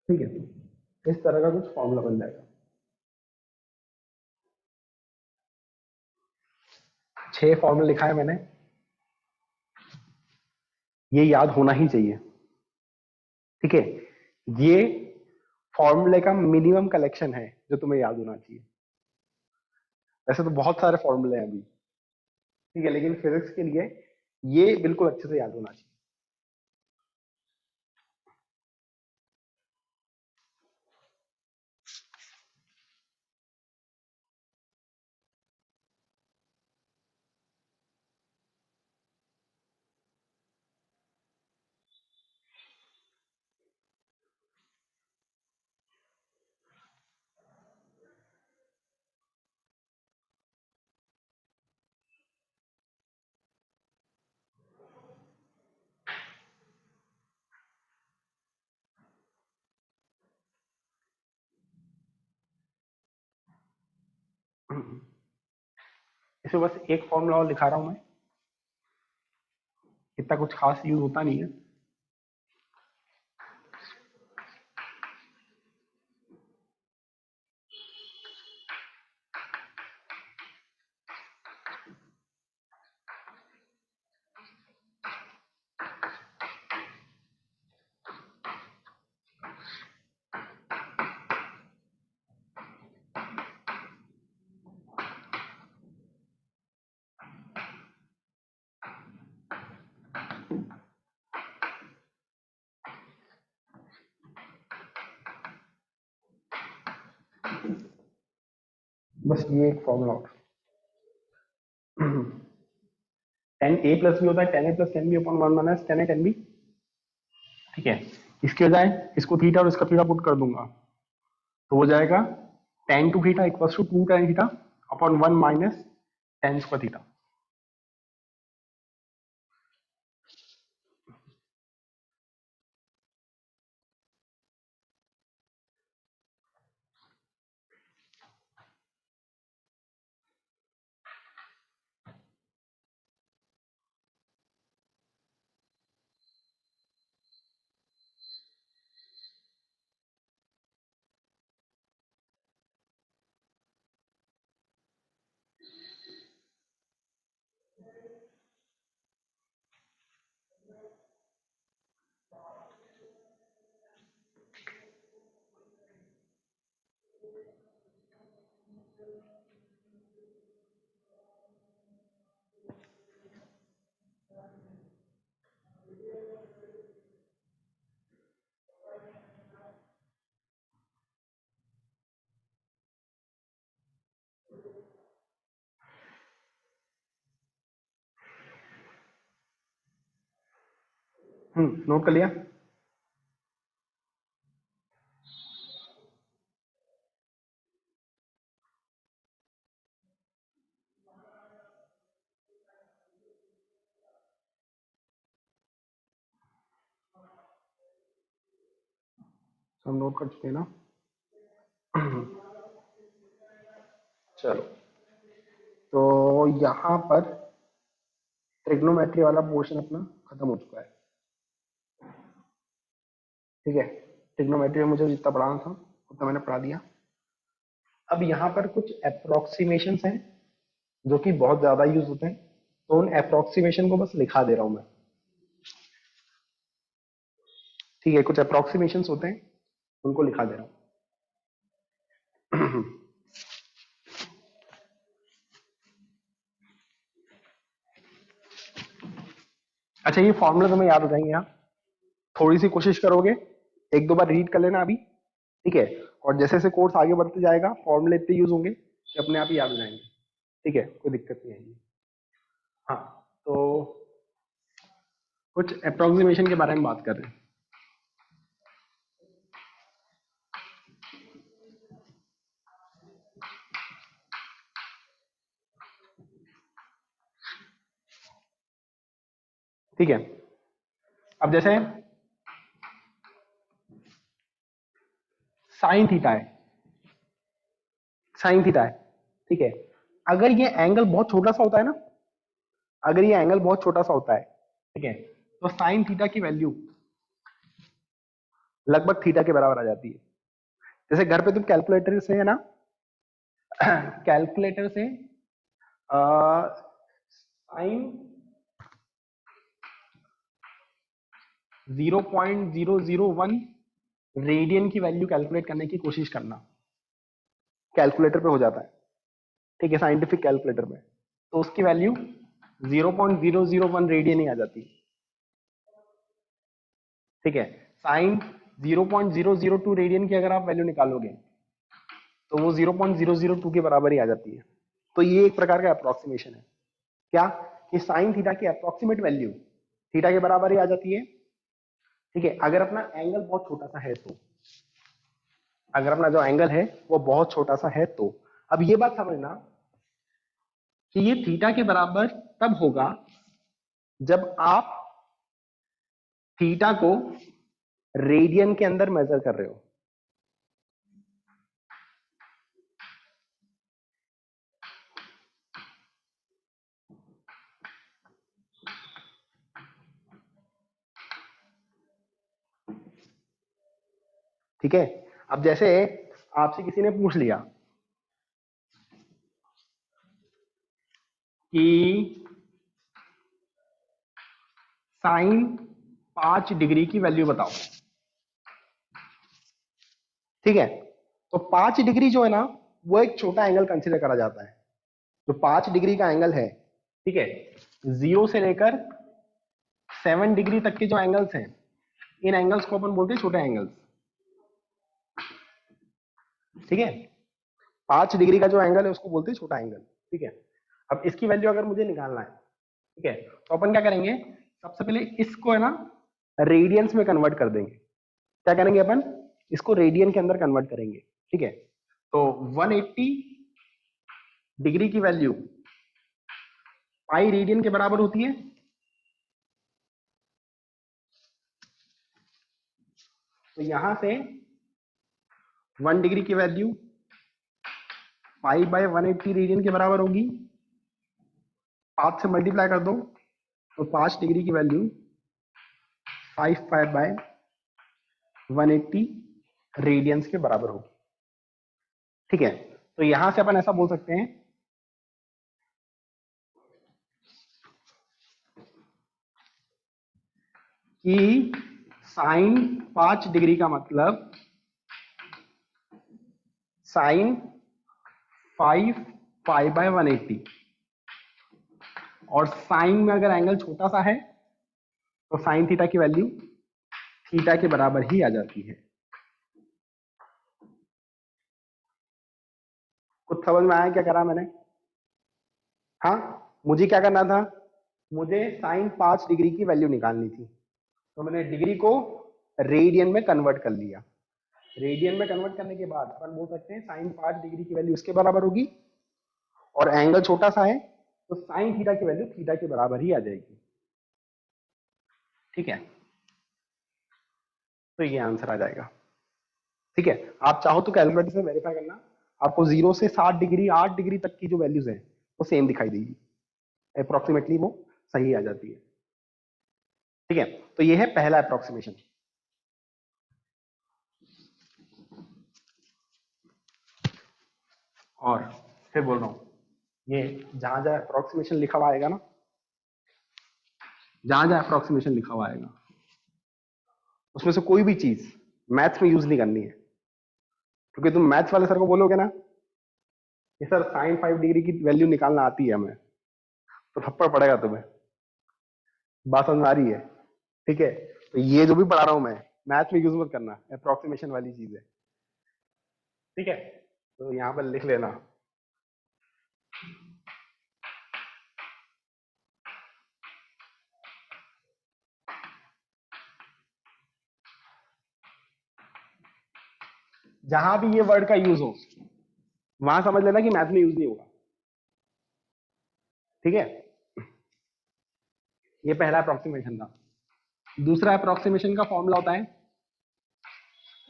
ठीक है, इस तरह का कुछ फॉर्मूला बन जाएगा। 6 फॉर्मूला लिखा है मैंने, ये याद होना ही चाहिए, ठीक है। ये फॉर्मूले का मिनिमम कलेक्शन है जो तुम्हें याद होना चाहिए। वैसे तो बहुत सारे फॉर्मूले हैं अभी, ठीक है, लेकिन फिजिक्स के लिए ये बिल्कुल अच्छे से याद होना चाहिए। इसमें बस एक फॉर्मूला और लिखा रहा हूं मैं, इतना कुछ खास यूज होता नहीं है। बस ये एक फॉर्मूला और, 10a प्लस बी होता है 10a plus 10b upon 1 minus 10a 10b, ठीक है। इसके बजाय इसको थीटा और इसका थीटा पुट कर दूंगा तो हो जाएगा tan two theta equals to 2 tan थीटा upon 1 minus tan square theta. Note कर लिया। सब नोट कर चुके हैं ना? चलो, तो यहाँ पर ट्रिग्नोमेट्री वाला पोर्शन अपना खत्म हो चुका है, ठीक है। ट्रिग्नोमेट्री में मुझे जितना पढ़ाना था उतना मैंने पढ़ा दिया। अब यहाँ पर कुछ अप्रोक्सीमेशंस हैं जो कि बहुत ज्यादा यूज होते हैं, तो उन अप्रोक्सीमेशन को बस लिखा दे रहा हूं मैं, ठीक है। कुछ अप्रोक्सीमेशंस होते हैं उनको लिखा दे रहा हूँ। अच्छा, ये फॉर्मूला तुम्हें याद हो जाएंगे, यहाँ थोड़ी सी कोशिश करोगे, एक दो बार रीड कर लेना अभी, ठीक है। और जैसे जैसे कोर्स आगे बढ़ते जाएगा फॉर्मूले इतने यूज होंगे कि अपने आप ही याद हो जाएंगे, ठीक है, कोई दिक्कत नहीं आएगी। हाँ, तो कुछ अप्रोक्सीमेशन के बारे में बात कर रहे हैं। ठीक है, अब जैसे साइन थीटा है, साइन थीटा है, ठीक है। अगर ये एंगल बहुत छोटा सा होता है ना, अगर ये एंगल बहुत छोटा सा होता है, ठीक है, तो साइन थीटा की वैल्यू लगभग थीटा के बराबर आ जाती है। जैसे घर पे तुम कैलकुलेटर से, है ना, कैलकुलेटर से साइन 0.001 रेडियन की वैल्यू कैलकुलेट करने की कोशिश करना। कैलकुलेटर पे हो जाता है, ठीक है, साइंटिफिक कैलकुलेटर में, तो उसकी वैल्यू 0.001 रेडियन ही आ जाती है, ठीक है। साइन 0.002 रेडियन की अगर आप वैल्यू निकालोगे तो वो 0.002 के बराबर ही आ जाती है। तो ये एक प्रकार का अप्रोक्सीमेशन है, क्या कि साइन थीटा की अप्रोक्सीमेट वैल्यू थीटा के बराबर ही आ जाती है, ठीक है। अगर अपना एंगल बहुत छोटा सा है तो, अगर अपना जो एंगल है वो बहुत छोटा सा है तो, अब ये बात समझना कि ये थीटा के बराबर तब होगा जब आप थीटा को रेडियन के अंदर मेजर कर रहे हो, ठीक है। अब जैसे आपसे किसी ने पूछ लिया कि साइन 5 डिग्री की वैल्यू बताओ, ठीक है। तो 5 डिग्री जो है ना वो एक छोटा एंगल कंसीडर करा जाता है। जो 5 डिग्री का एंगल है, ठीक है, 0 से लेकर 7 डिग्री तक के जो एंगल्स हैं, इन एंगल्स को अपन बोलते हैं छोटे एंगल्स, ठीक है। 5 डिग्री का जो एंगल है उसको बोलते हैं छोटा एंगल, ठीक है। अब इसकी वैल्यू अगर मुझे निकालना है, ठीक है, तो अपन क्या करेंगे, सबसे पहले इसको है ना रेडियंस में कन्वर्ट कर देंगे। क्या करेंगे अपन, इसको रेडियन के अंदर कन्वर्ट करेंगे, ठीक है। तो 180 डिग्री की वैल्यू पाई रेडियन के बराबर होती है, तो यहां से 1 डिग्री की वैल्यू पाई बाय 180 रेडियन के बराबर होगी। 5 से मल्टीप्लाई कर दो तो 5 डिग्री की वैल्यू 5 पाई बाय 180 रेडियंस के बराबर होगी, ठीक है। तो यहां से अपन ऐसा बोल सकते हैं कि साइन 5 डिग्री का मतलब साइन 5 पाई बाय 180, और साइन में अगर एंगल छोटा सा है तो साइन थीटा की वैल्यू थीटा के बराबर ही आ जाती है। कुछ समझ में आया क्या करा मैंने? हाँ, मुझे क्या करना था, मुझे साइन 5 डिग्री की वैल्यू निकालनी थी, तो मैंने डिग्री को रेडियन में कन्वर्ट कर लिया। रेडियन में कन्वर्ट करने के बाद अपन बोल सकते हैं साइन 5 डिग्री की वैल्यू इसके बराबर होगी, और एंगल छोटा सा है तो साइन थीटा की वैल्यू थीटा के बराबर ही आ जाएगी, ठीक है। तो ये आंसर आ जाएगा, ठीक है। आप चाहो तो कैलकुलेटर से वेरीफाई करना, आपको 0 से 60 डिग्री 8 डिग्री तक की जो वैल्यूज है वो सेम दिखाई देगी, अप्रोक्सीमेटली वो सही आ जाती है, ठीक है। तो ये है पहला अप्रोक्सीमेशन। और फिर बोल रहा हूं, ये जहां जहां अप्रोक्सीमेशन लिखा हुआ आएगा ना, जहां जहां अप्रोक्सीमेशन लिखा हुआ आएगा उसमें से कोई भी चीज मैथ्स में यूज नहीं करनी है, क्योंकि तुम मैथ्स वाले सर को बोलोगे ना कि सर साइन 5 डिग्री की वैल्यू निकालना आती है हमें, तो थप्पड़ पड़ेगा तुम्हें। बात समझ में आ रही है, ठीक है। तो ये जो भी पढ़ा रहा हूं मैं, मैथ में यूज मत करना, अप्रोक्सीमेशन वाली चीज है, ठीक है। तो यहां पर लिख लेना। जहां भी ये वर्ड का यूज हो वहां समझ लेना कि मैथ में यूज नहीं होगा, ठीक है। ये पहला अप्रोक्सीमेशन था। दूसरा अप्रोक्सीमेशन का फॉर्मूला होता है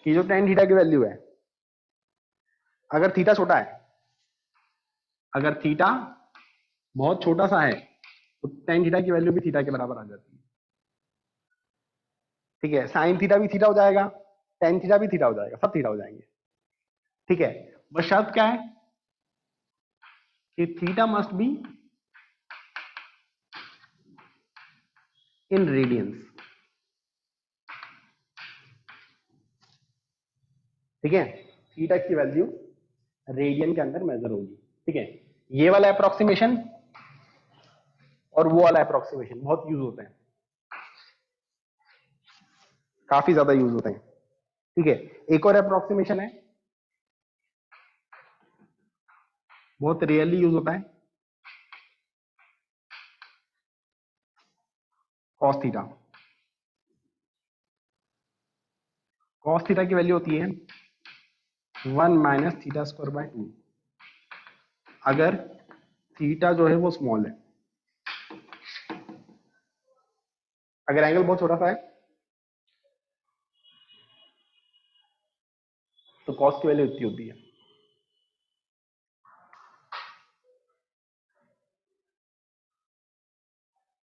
कि जो टेन थीटा की वैल्यू है, अगर थीटा छोटा है, अगर थीटा बहुत छोटा सा है तो टेन थीटा की वैल्यू भी थीटा के बराबर आ जाती है, ठीक है। साइन थीटा भी थीटा हो जाएगा, टेन थीटा भी थीटा हो जाएगा, सब थीटा हो जाएंगे, ठीक है। बस शर्त क्या है कि theta must be in radiance, ठीक है, थीटा की वैल्यू रेडियन के अंदर मेजर होगी। ठीक है, ये वाला अप्रोक्सीमेशन और वो वाला अप्रोक्सीमेशन बहुत यूज होते हैं, काफी ज्यादा यूज होते हैं। ठीक है, एक और अप्रोक्सीमेशन है, बहुत रेयरली यूज होता है, कॉस थीटा। कॉस थीटा की वैल्यू होती है 1 माइनस थीटा स्क्वायर बाय 2, अगर थीटा जो है वो स्मॉल है। अगर एंगल बहुत छोटा सा है तो कॉस की वैल्यू इतनी होती है।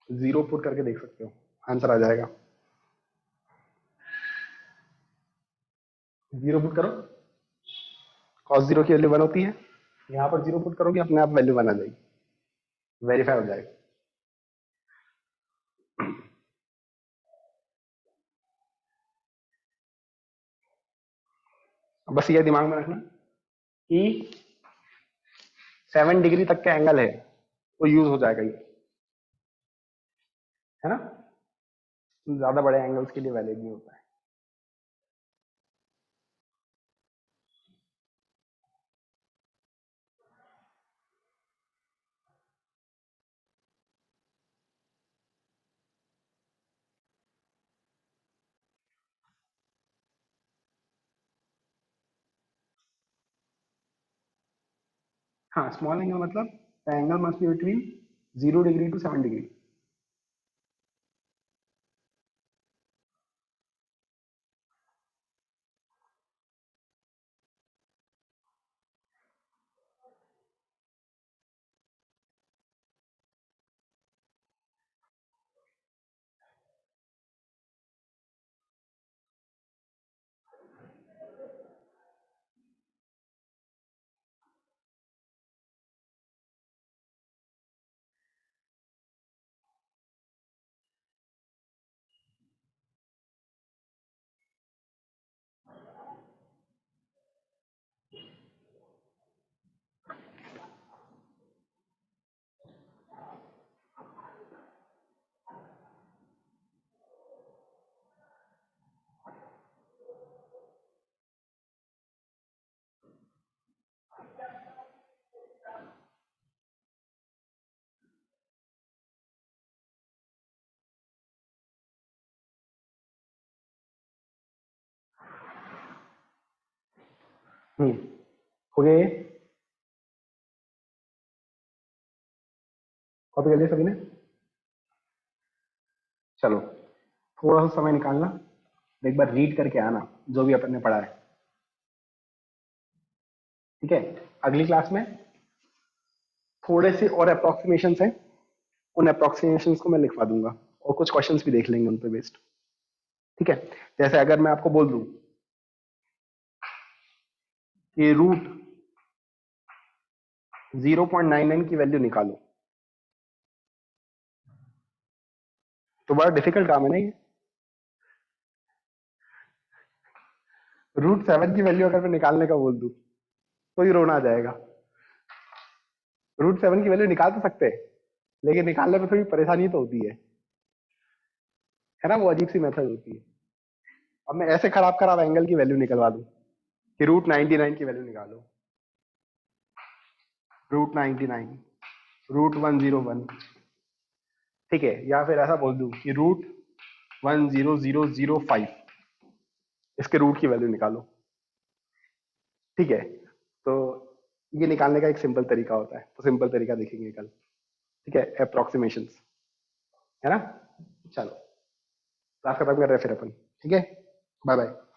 जीरो पुट करके देख सकते हो, आंसर आ जाएगा। जीरो पुट करो, कॉस जीरो की वैल्यू 1 होती है, यहां पर जीरो पुट करोगे अपने आप वैल्यू 1 आ जाएगी, वेरीफाई हो जाएगा। बस ये दिमाग में रखना कि 7 डिग्री तक का एंगल है तो यूज हो जाएगा ये, है ना, ज्यादा बड़े एंगल्स के लिए वैलिड नहीं होता है। हाँ, स्मॉल एंगल मतलब the angle must be between 0 degree to 7 degree. हो गया ये, कॉपी कर लिया सभी ने? चलो थोड़ा सा समय निकालना, एक बार रीड करके आना जो भी अपन ने पढ़ा है। ठीक है, अगली क्लास में थोड़े से और अप्रोक्सीमेशंस हैं, उन अप्रोक्सीमेशंस को मैं लिखवा दूंगा और कुछ क्वेश्चंस भी देख लेंगे उन पे बेस्ड। ठीक है, जैसे अगर मैं आपको बोल दूं कि रूट 0.99 की वैल्यू निकालो, तो बड़ा डिफिकल्ट काम है ना ये। रूट 7 की वैल्यू अगर मैं निकालने का बोल दूं तो ही रोना आ जाएगा। रूट 7 की वैल्यू निकाल तो सकते हैं, लेकिन निकालने में थोड़ी परेशानी तो होती है ना, वो अजीब सी मेथड होती है। अब मैं ऐसे खराब खराब एंगल की वैल्यू निकलवा दूं कि रूट 99 की वैल्यू निकालो, रूट 99, रूट 101, ठीक है, या फिर ऐसा बोल दूं कि रूट 10005, इसके रूट की वैल्यू निकालो। ठीक है, तो ये निकालने का एक सिंपल तरीका होता है, तो सिंपल तरीका देखेंगे कल। ठीक है, अप्रोक्सीमेशंस, है ना। चलो क्लास खत्म कर रहे हैं फिर अपन। ठीक है, बाय बाय।